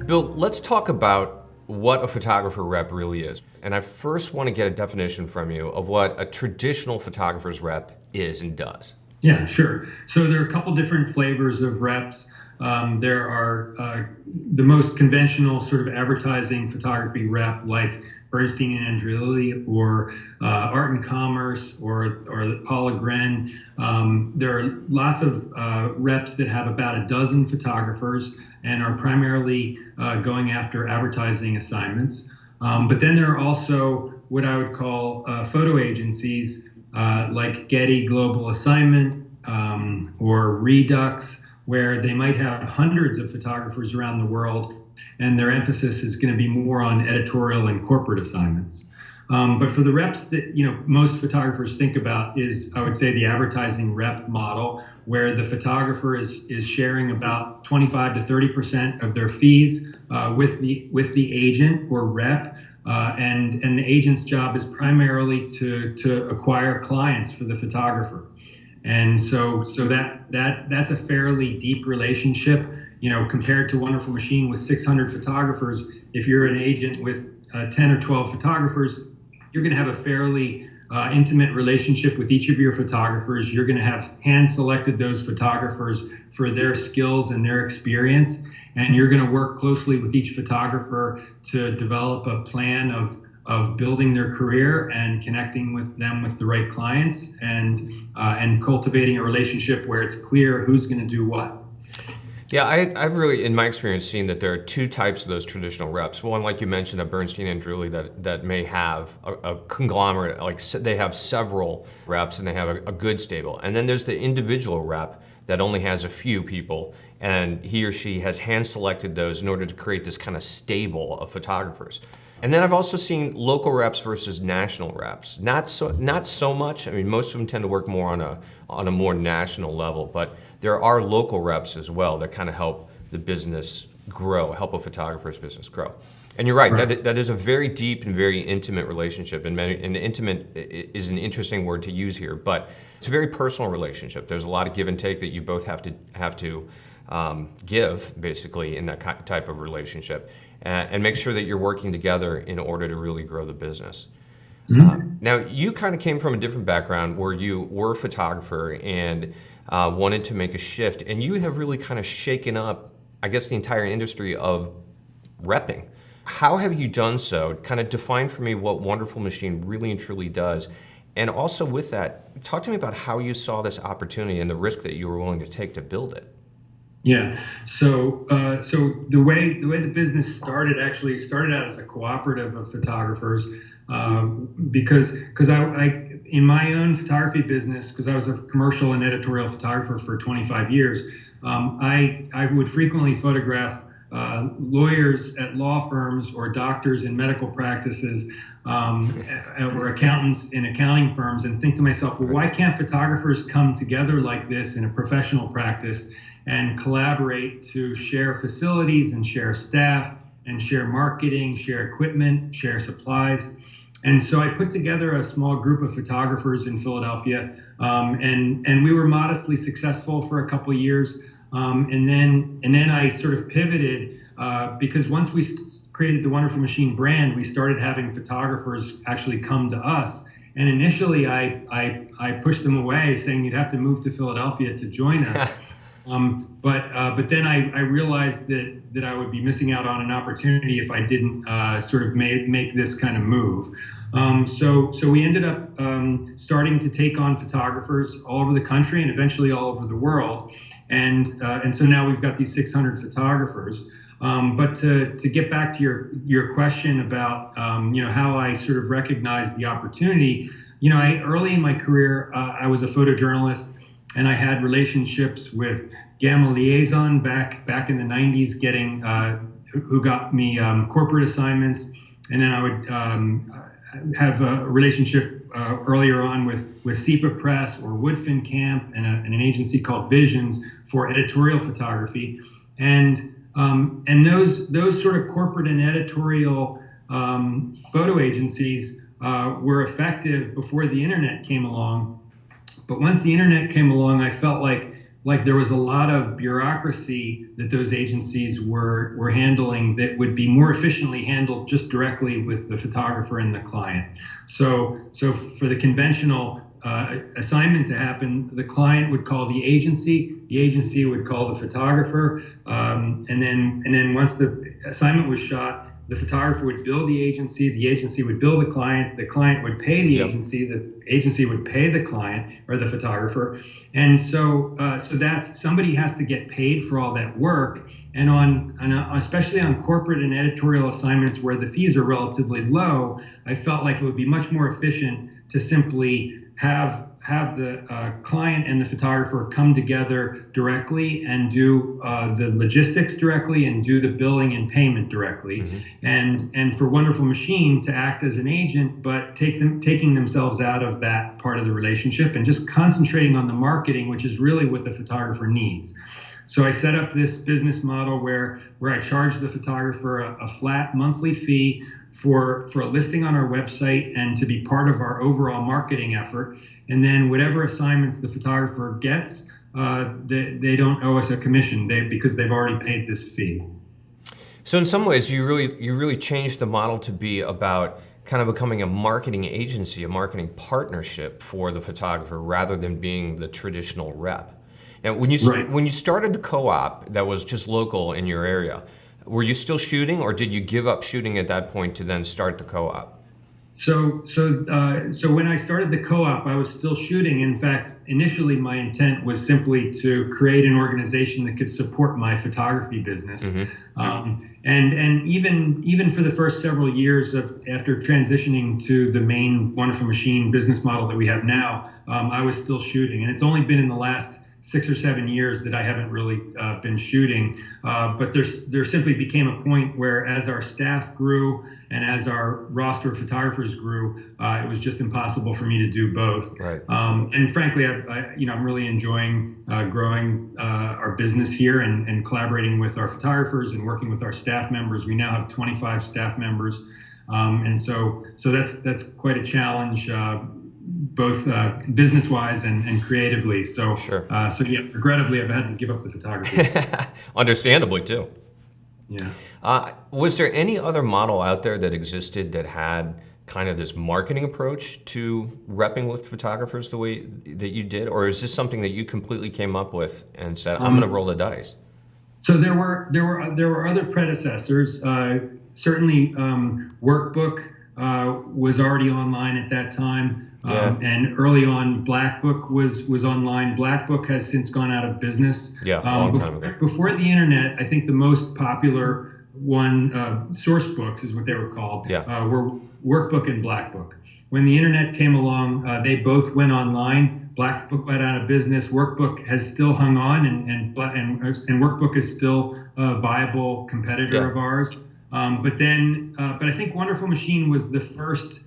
Bill, let's talk about what a photographer rep really is. And I first want to get a definition from you of what a traditional photographer's rep is and does. Yeah, sure. So there are a couple different flavors of reps. There are the most conventional sort of advertising photography rep, like Bernstein and Andreoli, or Art and Commerce, or Paula Gren. There are lots of reps that have about a dozen photographers and are primarily going after advertising assignments. But then there are also what I would call photo agencies, like Getty Global Assignment or Redux, where they might have hundreds of photographers around the world, and their emphasis is going to be more on editorial and corporate assignments. But for the reps that most photographers think about is, I would say, the advertising rep model, where the photographer is sharing about 25 to 30% of their fees with the agent or rep. And the agent's job is primarily to acquire clients for the photographer. And so that's a fairly deep relationship, compared to Wonderful Machine with 600 photographers. If you're an agent with 10 or 12 photographers, you're going to have a fairly intimate relationship with each of your photographers. You're going to have hand selected those photographers for their skills and their experience. And you're going to work closely with each photographer to develop a plan of building their career and connecting with them with the right clients, and cultivating a relationship where it's clear who's going to do what. Yeah, I've really, in my experience, seen that there are two types of those traditional reps. One, like you mentioned, a Bernstein and Andreoli that may have a conglomerate, like they have several reps and they have a good stable. And then there's the individual rep that only has a few people, and he or she has hand selected those in order to create this kind of stable of photographers. And then I've also seen local reps versus national reps. Not so much. I mean, most of them tend to work more on a more national level, but there are local reps as well that kind of help the business grow, help a photographer's business grow. And you're right. That is a very deep and very intimate relationship, and intimate is an interesting word to use here, but it's a very personal relationship. There's a lot of give and take that you both have to give, basically, in that type of relationship, and make sure that you're working together in order to really grow the business. Mm-hmm. Now, you kind of came from a different background where you were a photographer and wanted to make a shift, and you have really kind of shaken up, I guess, the entire industry of repping. How have you done so? Kind of define for me what Wonderful Machine really and truly does. And also with that, talk to me about how you saw this opportunity and the risk that you were willing to take to build it. Yeah. So the way the business started out as a cooperative of photographers, because I in my own photography business, because I was a commercial and editorial photographer for 25 years, I would frequently photograph lawyers at law firms or doctors in medical practices, or accountants in accounting firms, and think to myself, well, why can't photographers come together like this in a professional practice and collaborate to share facilities and share staff and share marketing, share equipment, share supplies? And so I put together a small group of photographers in Philadelphia, and we were modestly successful for a couple of years. And then I sort of pivoted, because once we created the Wonderful Machine brand, we started having photographers actually come to us. And initially I pushed them away, saying you'd have to move to Philadelphia to join us. But then I realized that I would be missing out on an opportunity if I didn't sort of make this kind of move. So we ended up starting to take on photographers all over the country and eventually all over the world. And so now we've got these 600 photographers. But to get back to your question about how I sort of recognized the opportunity, early in my career I was a photojournalist, and I had relationships with Gamma Liaison back in the 90s, who got me corporate assignments, and then I would have a relationship earlier on with SEPA Press or Woodfin Camp and an agency called Visions for editorial photography, and those sort of corporate and editorial photo agencies were effective before the internet came along. But once the internet came along, I felt like like there was a lot of bureaucracy that those agencies were handling that would be more efficiently handled just directly with the photographer and the client. So for the conventional assignment to happen, the client would call the agency would call the photographer, and then once the assignment was shot, the photographer would bill the agency would bill the client would pay the agency would pay the client or the photographer. And so that's, somebody has to get paid for all that work. And especially on corporate and editorial assignments where the fees are relatively low, I felt like it would be much more efficient to simply have the client and the photographer come together directly and do the logistics directly and do the billing and payment directly. Mm-hmm. And for Wonderful Machine to act as an agent, but taking themselves out of that part of the relationship and just concentrating on the marketing, which is really what the photographer needs. So I set up this business model where I charge the photographer a flat monthly fee for a listing on our website and to be part of our overall marketing effort. And then whatever assignments the photographer gets, they don't owe us a commission because they've already paid this fee. So in some ways, you really changed the model to be about kind of becoming a marketing agency, a marketing partnership for the photographer rather than being the traditional rep. Now, when you started the co-op that was just local in your area, were you still shooting, or did you give up shooting at that point to then start the co-op? So when I started the co-op, I was still shooting. In fact, initially my intent was simply to create an organization that could support my photography business. Mm-hmm. And even for the first several years after transitioning to the main Wonderful Machine business model that we have now, I was still shooting. And it's only been in the last 6 or 7 years that I haven't really been shooting, but there simply became a point where, as our staff grew and as our roster of photographers grew, it was just impossible for me to do both. Right. And frankly, I'm really enjoying growing our business here and collaborating with our photographers and working with our staff members. We now have 25 staff members, and so that's quite a challenge. Both business-wise and creatively. So, sure. Regrettably, I've had to give up the photography. Understandably, too. Yeah. Was there any other model out there that existed that had kind of this marketing approach to repping with photographers the way that you did, or is this something that you completely came up with and said, "I'm going to roll the dice"? So there were other predecessors. Certainly, Workbook was already online at that time. And early on, Blackbook was online. Blackbook has since gone out of business. Yeah, long time ago. Before the internet, I think the most popular one, Sourcebooks is what they were called, were Workbook and Blackbook. When the internet came along, they both went online. Blackbook went out of business. Workbook has still hung on, and Workbook is still a viable competitor of ours. But I think Wonderful Machine was the first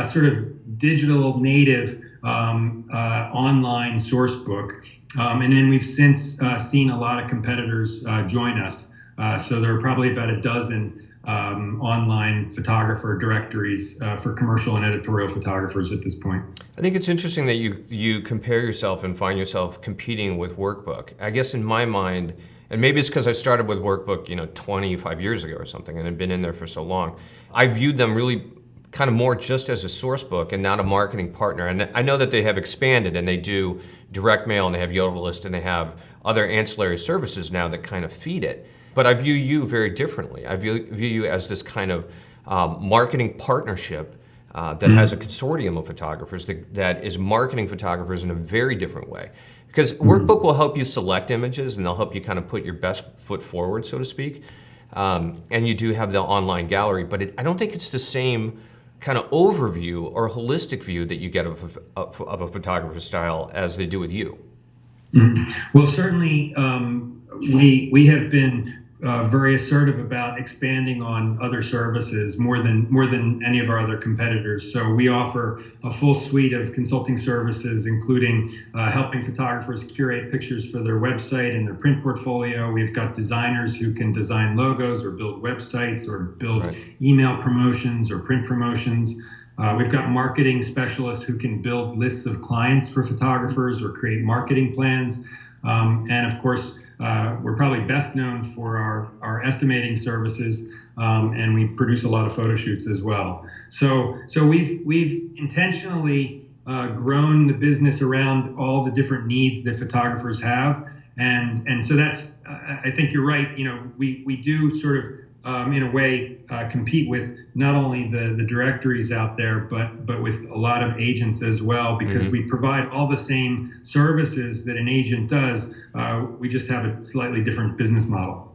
sort of digital native online source book. And then we've since seen a lot of competitors join us. So there are probably about a dozen online photographer directories for commercial and editorial photographers at this point. I think it's interesting that you compare yourself and find yourself competing with Workbook. I guess in my mind, and maybe it's because I started with Workbook, 25 years ago or something, and had been in there for so long, I viewed them really kind of more just as a source book and not a marketing partner. And I know that they have expanded and they do direct mail and they have Yodellist and they have other ancillary services now that kind of feed it. But I view you very differently. I view you as this kind of marketing partnership that has a consortium of photographers that is marketing photographers in a very different way. Because Workbook will help you select images and they'll help you kind of put your best foot forward, so to speak. And you do have the online gallery, but I don't think it's the same kind of overview or holistic view that you get of a photographer's style as they do with you. Well, certainly we have been very assertive about expanding on other services more than any of our other competitors. So we offer a full suite of consulting services, including helping photographers curate pictures for their website and their print portfolio. We've got designers who can design logos or build websites or build email promotions or print promotions. We've got marketing specialists who can build lists of clients for photographers or create marketing plans. And of course, we're probably best known for our estimating services, and we produce a lot of photo shoots as well. So we've intentionally grown the business around all the different needs that photographers have, and so that's I think you're right. We do sort of in a way compete with not only the directories out there, but with a lot of agents as well, because we provide all the same services that an agent does. We just have a slightly different business model.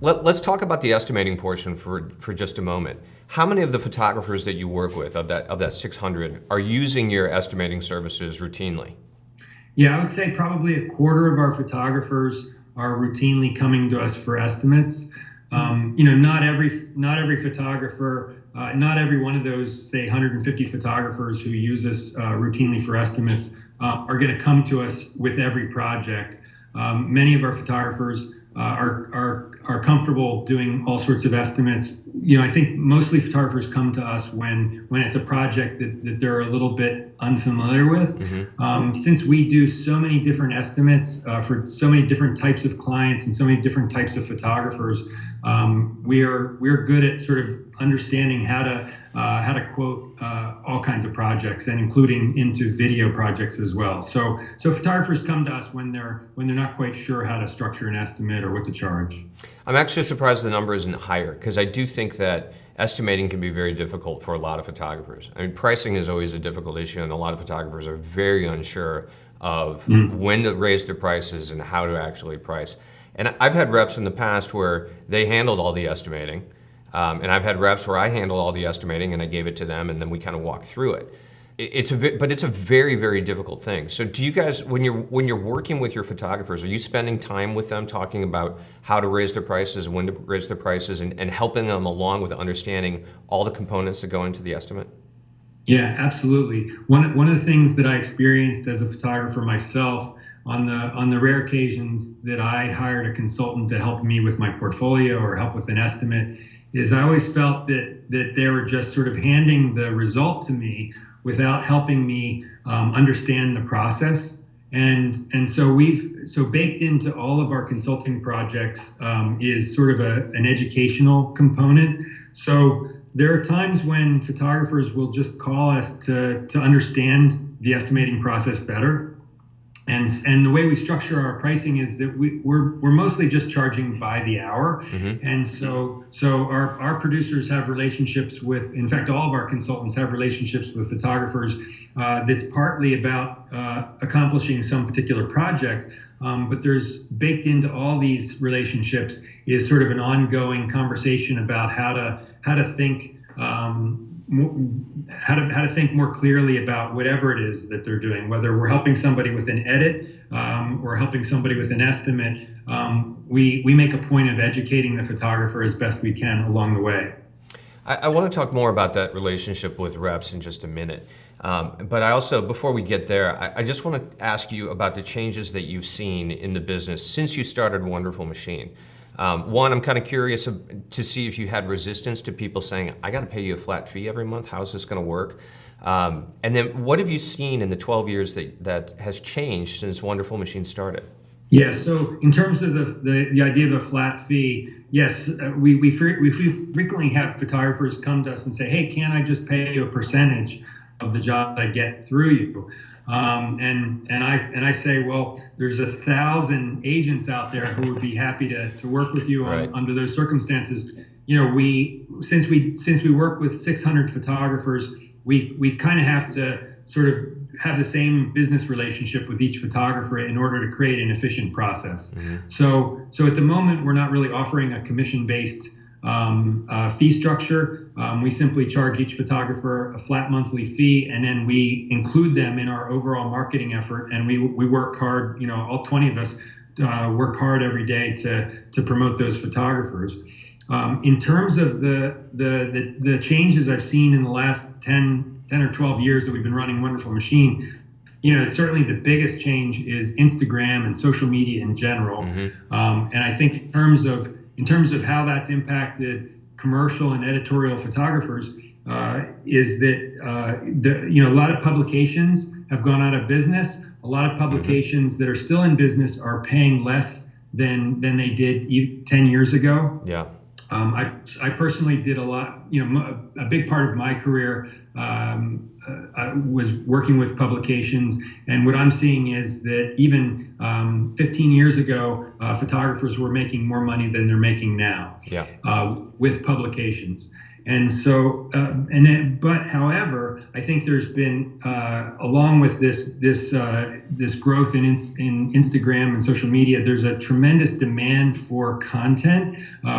Let's talk about the estimating portion for just a moment. How many of the photographers that you work with, of that 600, are using your estimating services routinely? Yeah, I would say probably a quarter of our photographers are routinely coming to us for estimates. Not every photographer, not every one of those, say, 150 photographers who use us routinely for estimates are going to come to us with every project. Many of our photographers are comfortable doing all sorts of estimates. I think mostly photographers come to us when it's a project that they're a little bit unfamiliar with. Since we do so many different estimates for so many different types of clients and so many different types of photographers, we're good at sort of understanding how to quote all kinds of projects, and including into video projects as well. So photographers come to us when they're not quite sure how to structure an estimate or what to charge. I'm actually surprised the number isn't higher, because I do think that estimating can be very difficult for a lot of photographers. I mean, pricing is always a difficult issue, and a lot of photographers are very unsure of when to raise their prices and how to actually price. And I've had reps in the past where they handled all the estimating, and I've had reps where I handled all the estimating and I gave it to them, and then we kind of walked through it. But it's a very, very difficult thing. So do you guys, when you're working with your photographers, are you spending time with them talking about how to raise their prices, when to raise their prices, and helping them along with understanding all the components that go into the estimate? Yeah, absolutely. One of the things that I experienced as a photographer myself on the rare occasions that I hired a consultant to help me with my portfolio or help with an estimate is I always felt that they were just sort of handing the result to me without helping me understand the process. And so baked into all of our consulting projects is sort of an educational component. So there are times when photographers will just call us to understand the estimating process better. And the way we structure our pricing is that we're mostly just charging by the hour. And so our producers have relationships with, in fact, all of our consultants have relationships with photographers that's partly about accomplishing some particular project. But there's baked into all these relationships is sort of an ongoing conversation about how to think how to think more clearly about whatever it is that they're doing, whether we're helping somebody with an edit or helping somebody with an estimate. We make a point of educating the photographer as best we can along the way. I want to talk more about that relationship with reps in just a minute. But I also, before we get there, I just want to ask you about the changes that you've seen in the business since you started Wonderful Machine. One, I'm kind of curious to see if you had resistance to people saying, I got to pay you a flat fee every month. How's this going to work? And then what have you seen in the 12 years that has changed since Wonderful Machine started? Yeah, so in terms of the idea of a flat fee, yes, we frequently have photographers come to us and say, hey, can't I just pay you a percentage of the jobs I get through you? And I say, well, there's 1,000 agents out there who would be happy to work with you under those circumstances. Since we work with 600 photographers, we kind of have to sort of have the same business relationship with each photographer in order to create an efficient process. So at the moment, we're not really offering a commission-based fee structure. We simply charge each photographer a flat monthly fee, and then we include them in our overall marketing effort. And we work hard, all 20 of us work hard every day to promote those photographers. In terms of the changes I've seen in the last 10 or 12 years that we've been running Wonderful Machine, certainly the biggest change is Instagram and social media in general. And I think in terms of how that's impacted commercial and editorial photographers, is that a lot of publications have gone out of business. A a lot of publications that are still in business are paying less than they did 10 years ago. Yeah. I personally did a lot, a big part of my career I was working with publications. And what I'm seeing is that even 15 years ago, photographers were making more money than they're making now with publications. And so, but however, I think there's been, along with this growth in Instagram and social media, there's a tremendous demand for content,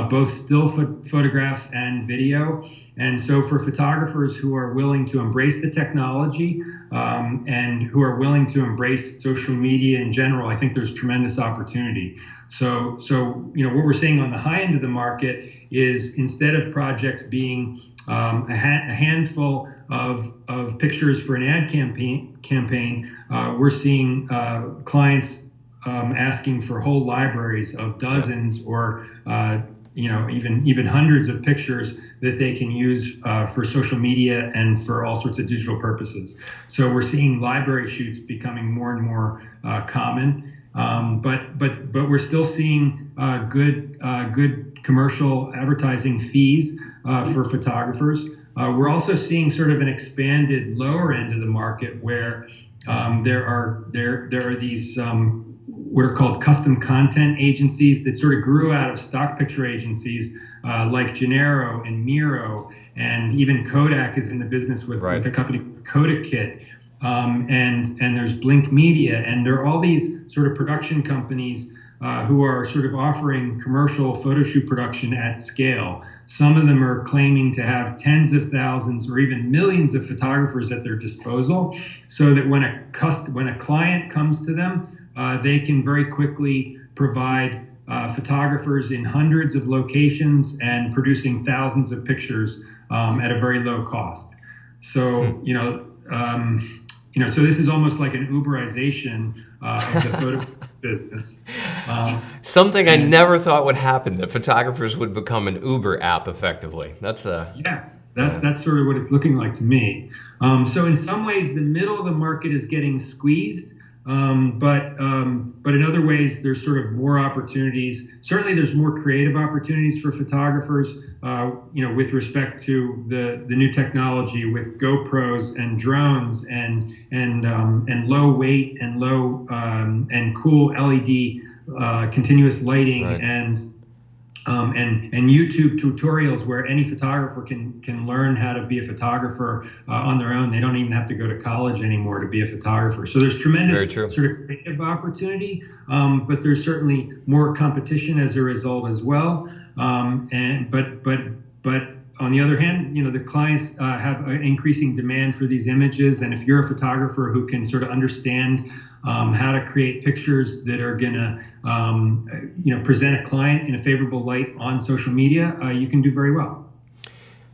both still photographs and video. And so for photographers who are willing to embrace the technology and who are willing to embrace social media in general, I think there's tremendous opportunity. So what we're seeing on the high end of the market is, instead of projects being a handful of pictures for an ad campaign, we're seeing clients asking for whole libraries of dozens or even hundreds of pictures that they can use for social media and for all sorts of digital purposes. So we're seeing library shoots becoming more and more common, but we're still seeing good commercial advertising fees for photographers. We're also seeing sort of an expanded lower end of the market where there are these what are called custom content agencies that sort of grew out of stock picture agencies like Gennaro and Miro, and even Kodak is in the business with a company Kodakit, and there's Blink Media, and there are all these sort of production companies who are sort of offering commercial photo shoot production at scale. Some of them are claiming to have tens of thousands or even millions of photographers at their disposal, so that when a client comes to them, they can very quickly provide photographers in hundreds of locations and producing thousands of pictures at a very low cost. So so this is almost like an Uberization of the photo business. Something I never thought would happen, that photographers would become an Uber app effectively. That's sort of what it's looking like to me. So in some ways, the middle of the market is getting squeezed. But in other ways, there's sort of more opportunities. Certainly, there's more creative opportunities for photographers, with respect to the new technology with GoPros and drones and low weight and low and cool LED continuous lighting and YouTube tutorials where any photographer can learn how to be a photographer on their own. They don't even have to go to college anymore to be a photographer. So there's tremendous sort of creative opportunity, but there's certainly more competition as a result as well. But on the other hand, the clients have an increasing demand for these images, and if you're a photographer who can sort of understand how to create pictures that are going to, present a client in a favorable light on social media, you can do very well.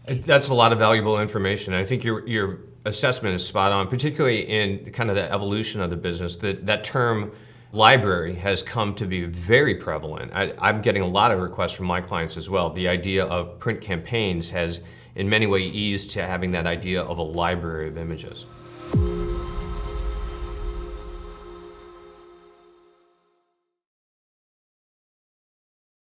That's a lot of valuable information. I think your assessment is spot on, particularly in kind of the evolution of the business. That term library has come to be very prevalent. I'm getting a lot of requests from my clients as well. The idea of print campaigns has in many ways eased to having that idea of a library of images.